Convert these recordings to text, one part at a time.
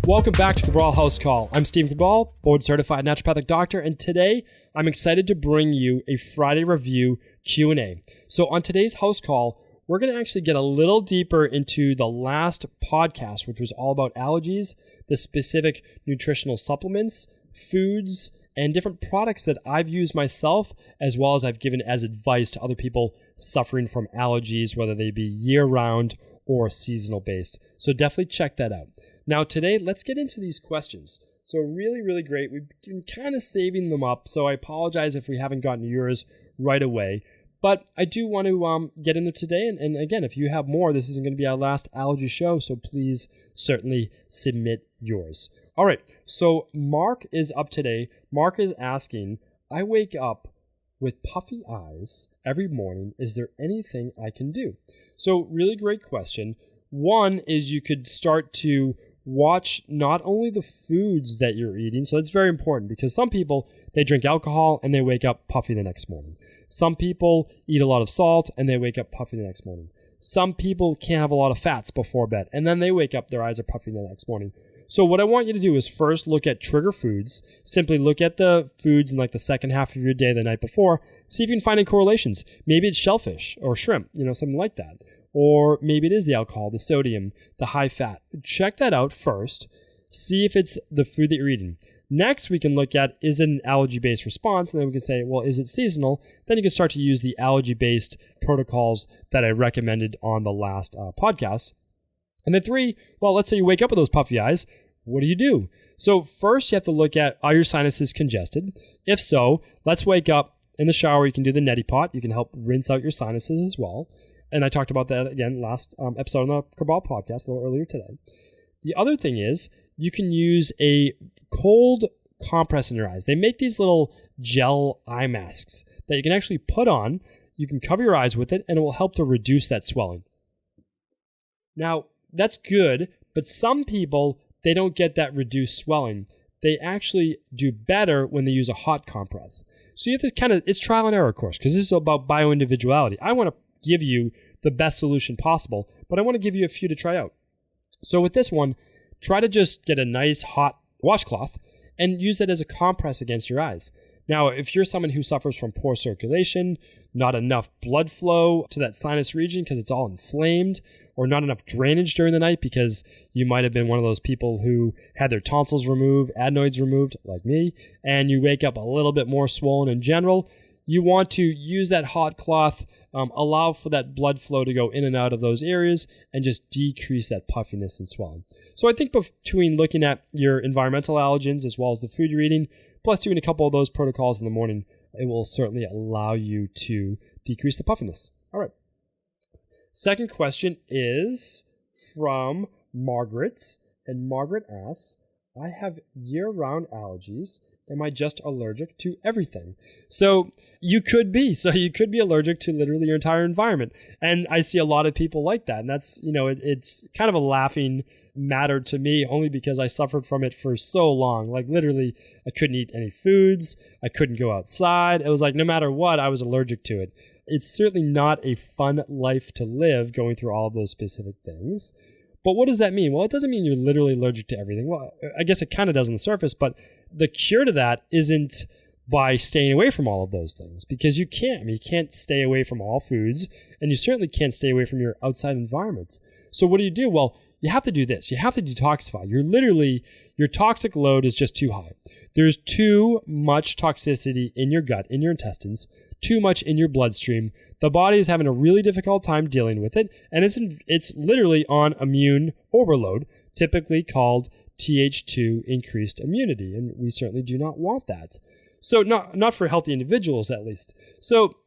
Welcome back to Cabral HouseCall. I'm Steve Cabral, board-certified naturopathic doctor, and today I'm excited to bring you a Friday review Q&A. So on today's HouseCall, we're going to actually get a little deeper into the last podcast, which was all about allergies, the specific nutritional supplements, foods, and different products that I've used myself, as well as I've given as advice to other people suffering from allergies, whether they be year-round or seasonal based. So definitely check that out. Now today, let's get into these questions. So really great. We've been kind of saving them up, so I apologize if we haven't gotten yours right away. But I do want to get in there today. And again, if you have more, this isn't going to be our last allergy show, so please certainly submit yours. All right, so Mark is up today. Mark is asking, I wake up with puffy eyes every morning. Is there anything I can do? So really great question. One is you could start to watch not only the foods that you're eating, so that's very important because some people, they drink alcohol and they wake up puffy the next morning. Some people eat a lot of salt and they wake up puffy the next morning. Some people can't have a lot of fats before bed and then they wake up, their eyes are puffy the next morning. So what I want you to do is first look at trigger foods. Simply look at the foods in like the second half of your day the night before. See if you can find any correlations. Maybe it's shellfish or shrimp, something like that. Or maybe it is the alcohol, the sodium, the high fat. Check that out first. See if it's the food that you're eating. Next, we can look at, is it an allergy-based response? And then we can say, well, is it seasonal? Then you can start to use the allergy-based protocols that I recommended on the last podcast. And then 3, well, let's say you wake up with those puffy eyes. What do you do? So first, you have to look at, are your sinuses congested? If so, let's wake up in the shower. You can do the neti pot. You can help rinse out your sinuses as well. And I talked about that again last episode on the Cabral podcast a little earlier today. The other thing is you can use a cold compress in your eyes. They make these little gel eye masks that you can actually put on. You can cover your eyes with it and it will help to reduce that swelling. Now, that's good, but some people, they don't get that reduced swelling. They actually do better when they use a hot compress. So you have to it's trial and error, of course, because this is about bioindividuality. I want to give you the best solution possible, but I want to give you a few to try out. So with this one, try to just get a nice hot washcloth and use it as a compress against your eyes. Now, if you're someone who suffers from poor circulation, not enough blood flow to that sinus region because it's all inflamed, or not enough drainage during the night because you might have been one of those people who had their tonsils removed, adenoids removed, like me, and you wake up a little bit more swollen in general, you want to use that hot cloth, allow for that blood flow to go in and out of those areas and just decrease that puffiness and swelling. So I think between looking at your environmental allergens as well as the food you're eating, plus doing a couple of those protocols in the morning, it will certainly allow you to decrease the puffiness. All right. Second question is from Margaret. And Margaret asks, I have year-round allergies. Am I just allergic to everything? So you could be. So you could be allergic to literally your entire environment. And I see a lot of people like that. And that's, it's kind of a laughing matter to me only because I suffered from it for so long. Like literally, I couldn't eat any foods. I couldn't go outside. It was like no matter what, I was allergic to it. It's certainly not a fun life to live going through all of those specific things. But what does that mean? Well, it doesn't mean you're literally allergic to everything. Well, I guess it kind of does on the surface, but the cure to that isn't by staying away from all of those things because you can't. I mean, you can't stay away from all foods and you certainly can't stay away from your outside environment. So what do? Well, you have to do this. You have to detoxify. Your toxic load is just too high. There's too much toxicity in your gut, in your intestines, too much in your bloodstream. The body is having a really difficult time dealing with it, and it's literally on immune overload, typically called Th2 increased immunity, and we certainly do not want that. So not for healthy individuals, at least. So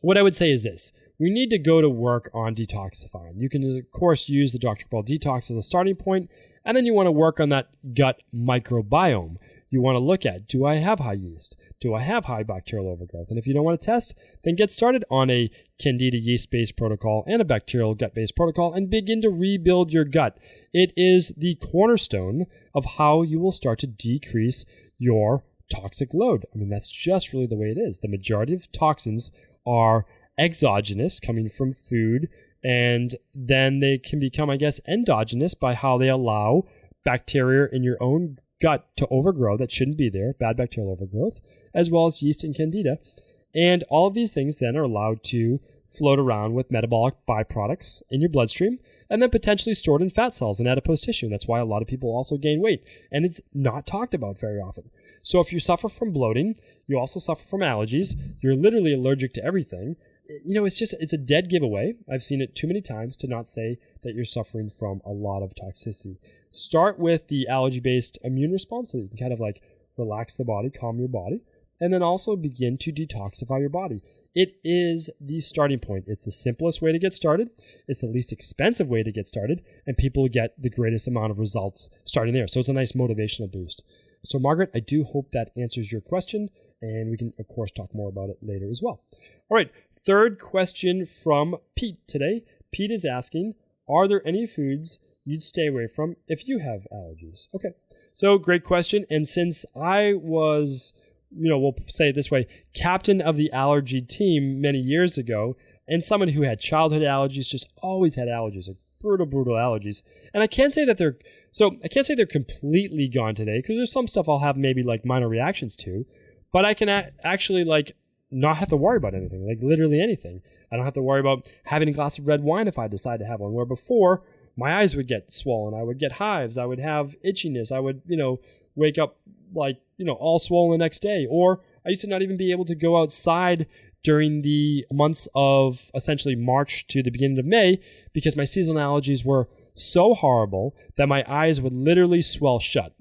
what I would say is this. We need to go to work on detoxifying. You can, of course, use the Dr. Cabral Detox as a starting point, and then you want to work on that gut microbiome. You want to look at, do I have high yeast? Do I have high bacterial overgrowth? And if you don't want to test, then get started on a Candida yeast-based protocol and a bacterial gut-based protocol and begin to rebuild your gut. It is the cornerstone of how you will start to decrease your toxic load. I mean, that's just really the way it is. The majority of toxins are exogenous, coming from food, and then they can become, I guess, endogenous by how they allow bacteria in your own gut to overgrow that shouldn't be there, bad bacterial overgrowth, as well as yeast and candida. And all of these things then are allowed to float around with metabolic byproducts in your bloodstream and then potentially stored in fat cells and adipose tissue. And that's why a lot of people also gain weight. And it's not talked about very often. So if you suffer from bloating, you also suffer from allergies, you're literally allergic to everything, it's a dead giveaway. I've seen it too many times to not say that you're suffering from a lot of toxicity. Start with the allergy-based immune response so you can kind of like relax the body, calm your body, and then also begin to detoxify your body. It is the starting point. It's the simplest way to get started. It's the least expensive way to get started, and people get the greatest amount of results starting there. So it's a nice motivational boost. So Margaret, I do hope that answers your question, and we can, of course, talk more about it later as well. All right, third question from Pete today. Pete is asking, are there any foods you'd stay away from if you have allergies? Okay, so great question. And since I was, we'll say it this way, captain of the allergy team many years ago, and someone who had childhood allergies, just always had allergies, like brutal allergies. And I can't say that they're completely gone today, because there's some stuff I'll have maybe like minor reactions to, but I can actually like not have to worry about anything, like literally anything. I don't have to worry about having a glass of red wine if I decide to have one, where before my eyes would get swollen, I would get hives, I would have itchiness, I would, wake up like, all swollen the next day. Or I used to not even be able to go outside during the months of essentially March to the beginning of May because my seasonal allergies were so horrible that my eyes would literally swell shut,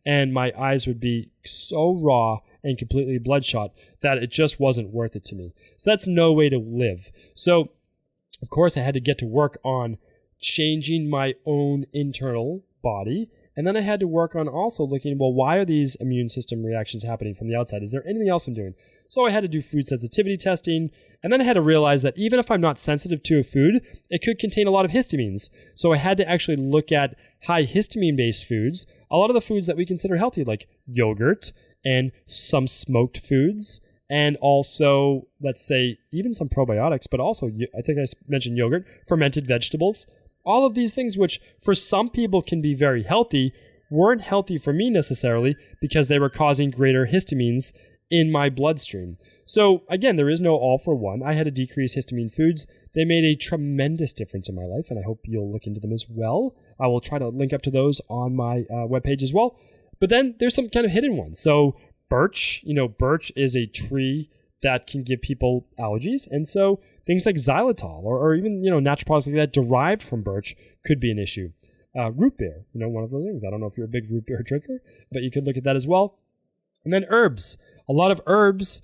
and my eyes would be so raw and completely bloodshot that it just wasn't worth it to me. So that's no way to live. So, of course, I had to get to work on changing my own internal body. And then I had to work on also looking, well, why are these immune system reactions happening from the outside? Is there anything else I'm doing? So I had to do food sensitivity testing. And then I had to realize that even if I'm not sensitive to a food, it could contain a lot of histamines. So I had to actually look at high histamine-based foods. A lot of the foods that we consider healthy, like yogurt and some smoked foods, and also, let's say, even some probiotics, but also, I think I mentioned yogurt, fermented vegetables. All of these things, which for some people can be very healthy, weren't healthy for me necessarily because they were causing greater histamines in my bloodstream. So again, there is no all for one. I had to decrease histamine foods. They made a tremendous difference in my life, and I hope you'll look into them as well. I will try to link up to those on my webpage as well. But then there's some kind of hidden ones. So birch is a tree that can give people allergies. And so things like xylitol or even, natural products like that derived from birch could be an issue. Root beer, one of the things. I don't know if you're a big root beer drinker, but you could look at that as well. And then herbs. A lot of herbs,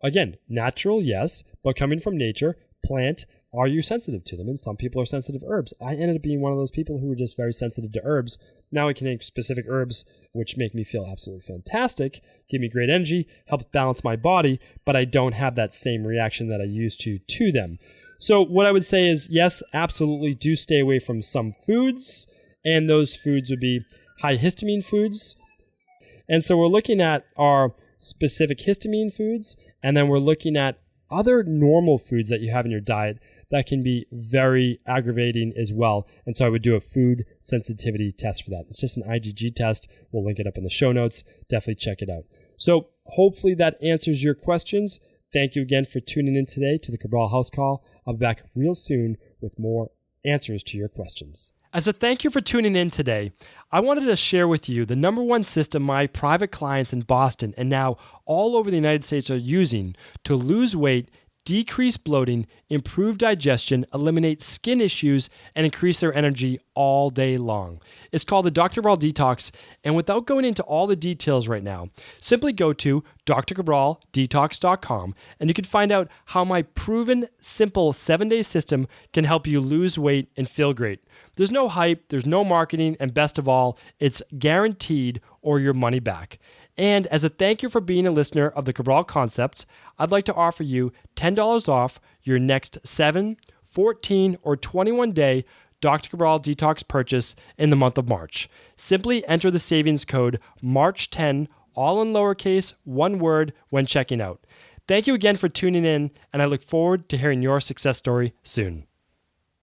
again, natural, yes, but coming from nature, plant, are you sensitive to them? And some people are sensitive to herbs. I ended up being one of those people who were just very sensitive to herbs. Now I can name specific herbs which make me feel absolutely fantastic, give me great energy, help balance my body, but I don't have that same reaction that I used to them. So what I would say is, yes, absolutely do stay away from some foods, and those foods would be high histamine foods. And so we're looking at our specific histamine foods, and then we're looking at other normal foods that you have in your diet that can be very aggravating as well. And so I would do a food sensitivity test for that. It's just an IgG test. We'll link it up in the show notes. Definitely check it out. So hopefully that answers your questions. Thank you again for tuning in today to the Cabral House Call. I'll be back real soon with more answers to your questions. As a thank you for tuning in today, I wanted to share with you the number one system my private clients in Boston and now all over the United States are using to lose weight, decrease bloating, improve digestion, eliminate skin issues, and increase their energy all day long. It's called the Cabral Detox, and without going into all the details right now, simply go to drcabraldetox.com and you can find out how my proven, simple 7-day system can help you lose weight and feel great. There's no hype, there's no marketing, and best of all, it's guaranteed or your money back. And as a thank you for being a listener of the Cabral Concept, I'd like to offer you $10 off your next 7, 14, or 21-day Dr. Cabral Detox purchase in the month of March. Simply enter the savings code MARCH10, all in lowercase, one word, when checking out. Thank you again for tuning in, and I look forward to hearing your success story soon.